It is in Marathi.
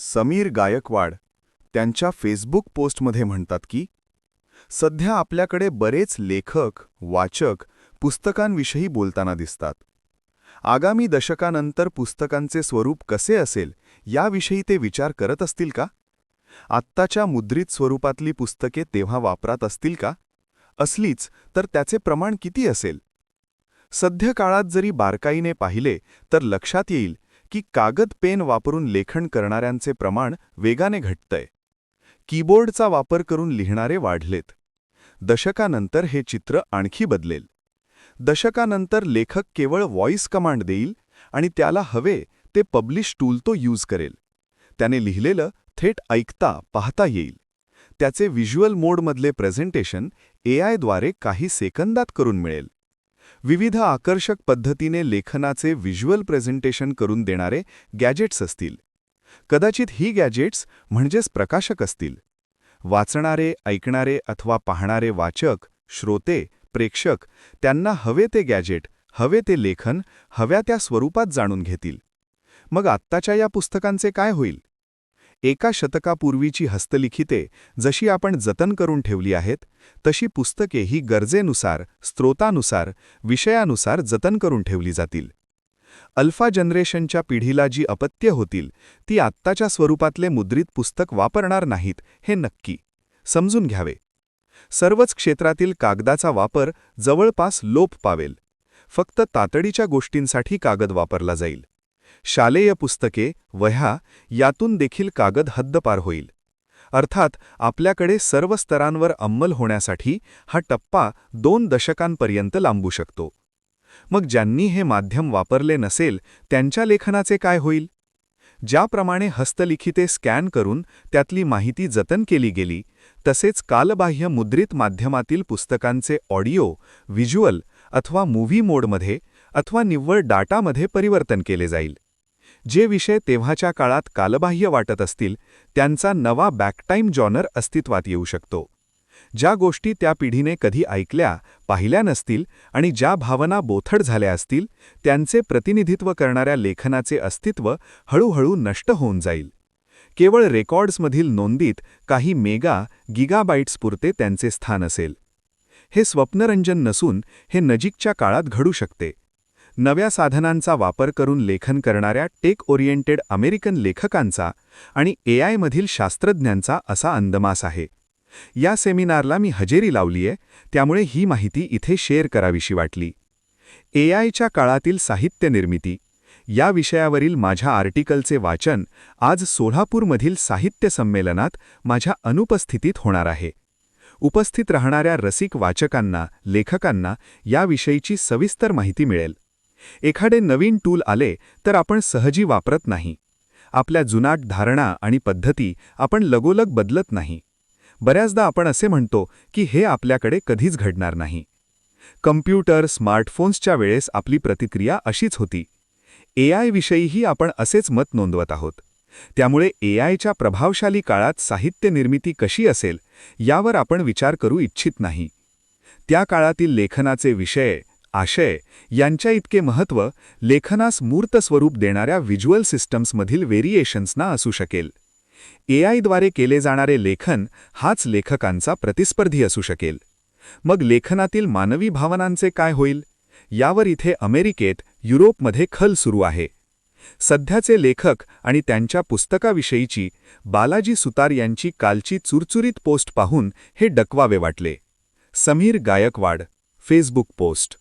समीर गायकवाड त्यांच्या फेसबुक पोस्टमध्ये म्हणतात की सध्या आपल्याकडे बरेच लेखक, वाचक पुस्तकांविषयी बोलताना दिसतात. आगामी दशकानंतर पुस्तकांचे स्वरूप कसे असेल याविषयी ते विचार करत असतील का? आत्ताच्या मुद्रित स्वरूपातली पुस्तके तेव्हा वापरात असतील का? असलीच तर त्याचे प्रमाण किती असेल? सध्या काळात जरी बारकाईने पाहिले तर लक्षात येईल की कागद पेन वापरून लेखन करणाऱ्यांचे प्रमाण वेगाने घटतंय. कीबोर्डचा वापर करून लिहिणारे वाढलेत. दशकानंतर हे चित्र आणखी बदलेल. दशकानंतर लेखक केवळ व्हॉइस कमांड देईल आणि त्याला हवे ते पब्लिश टूल तो यूज करेल. त्याने लिहिलेलं थेट ऐकता पाहता येईल. त्याचे व्हिज्युअल मोडमधले प्रेझेंटेशन एआयद्वारे काही सेकंदात करून मिळेल. विविध आकर्षक पद्धतीने लेखनाचे व्हिज्युअल प्रेझेंटेशन करून देणारे गॅजेट्स असतील. कदाचित ही गॅजेट्स म्हणजेच प्रकाशक असतील. वाचणारे, ऐकणारे अथवा पाहणारे वाचक, श्रोते, प्रेक्षक त्यांना हवे ते गॅजेट, हवे ते लेखन, हव्या त्या स्वरूपात जाणून घेतील. मग आत्ताच्या या पुस्तकांचे काय होईल? एका शतकापूर्वीची हस्तलिखिते जशी आपण जतन करून ठेवली आहेत, तशी पुस्तके ही गरजेनुसार, स्त्रोतानुसार, विषयानुसार जतन करून ठेवली जातील. अल्फा जनरेशनच्या पिढीला जी अपत्य होतील ती आत्ताच्या स्वरूपातले मुद्रित पुस्तक वापरणार नाहीत, हे नक्की समजून घ्यावे. सर्वच क्षेत्रातील कागदाचा वापर जवळपास लोप पावेल. फक्त तातडीच्या गोष्टींसाठी कागद वापरला जाईल. शालेय पुस्तके, वह्या यातून देखील कागद हद्दपार होईल. अर्थात आपल्याकडे सर्व स्तरांवर अंमल होण्यासाठी हा टप्पा 2 दशकांपर्यंत लांबू शकतो. मग ज्यांनी हे माध्यम वापरले नसेल त्यांच्या लेखनाचे काय होईल? ज्याप्रमाणे हस्तलिखिते स्कॅन करून त्यातली माहिती जतन केली गेली, तसेच कालबाह्य मुद्रित माध्यमातील पुस्तकांचे ऑडिओ, व्हिज्युअल अथवा मूव्ही मोडमध्ये अथवा निव्वळ डाटामध्ये परिवर्तन केले जाईल. जे विषय तेव्हाच्या काळात कालबाह्य वाटत असतील त्यांचा नवा बॅकटाईम जॉनर अस्तित्वात येऊ शकतो. ज्या गोष्टी त्या पिढीने कधी ऐकल्या, पाहिल्या नसतील आणि ज्या भावना बोथट झाल्या असतील त्यांचे प्रतिनिधित्व करणाऱ्या लेखनाचे अस्तित्व हळूहळू नष्ट होऊन जाईल. केवळ रेकॉर्ड्समधील नोंदीत काही मेगा, गिगाबाईट्सपुरते त्यांचे स्थान असेल. हे स्वप्नरंजन नसून हे नजीकच्या काळात घडू शकते. नव्या साधनांचा वापर करून लेखन करणाऱ्या टेक ओरिएंटेड अमेरिकन लेखकांचा आणि एआयमधील शास्त्रज्ञांचा असा अंदमास आहे. या सेमिनारला मी हजेरी लावलीय, त्यामुळे ही माहिती इथे शेअर करावीशी वाटली. एआयच्या काळातील साहित्य निर्मिती या विषयावरील माझ्या आर्टिकलचे वाचन आज सोलापूरमधील साहित्य संमेलनात माझ्या अनुपस्थितीत होणार आहे. उपस्थित राहणाऱ्या रसिक वाचकांना, लेखकांना याविषयीची सविस्तर माहिती मिळेल. एखादे नवीन टूल आले तर आपण सहजी वापरत नाही. आपल्या जुनाट धारणा आणि पद्धती आपण लगोलग बदलत नाही. बऱ्याचदा आपण असे म्हणतो की हे आपल्याकडे कधीच घडणार नाही. कम्प्युटर, स्मार्टफोन्सच्या वेळेस आपली प्रतिक्रिया अशीच होती. एआयविषयीही आपण असेच मत नोंदवत आहोत. त्यामुळे एआयच्या प्रभावशाली काळात साहित्य निर्मिती कशी असेल यावर आपण विचार करू इच्छित नाही. त्या काळातील लेखनाचे विषय, आशय यांच्या इतके महत्त्व लेखनास मूर्त स्वरूप देणाऱ्या व्हिज्युअल सिस्टम्समधील व्हेरिएशन्सना असू शकेल. एआयद्वारे केले जाणारे लेखन हाच लेखकांचा प्रतिस्पर्धी असू शकेल. मग लेखनातील मानवी भावनांचे काय होईल? यावर इथे अमेरिकेत, युरोपमध्ये खल सुरू आहे. सध्याचे लेखक आणि त्यांच्या पुस्तकाविषयीची बालाजी सुतार यांची कालची चुरचुरीत पोस्ट पाहून हे डकवावे वाटले. Sameer Gaikwad, Facebook post.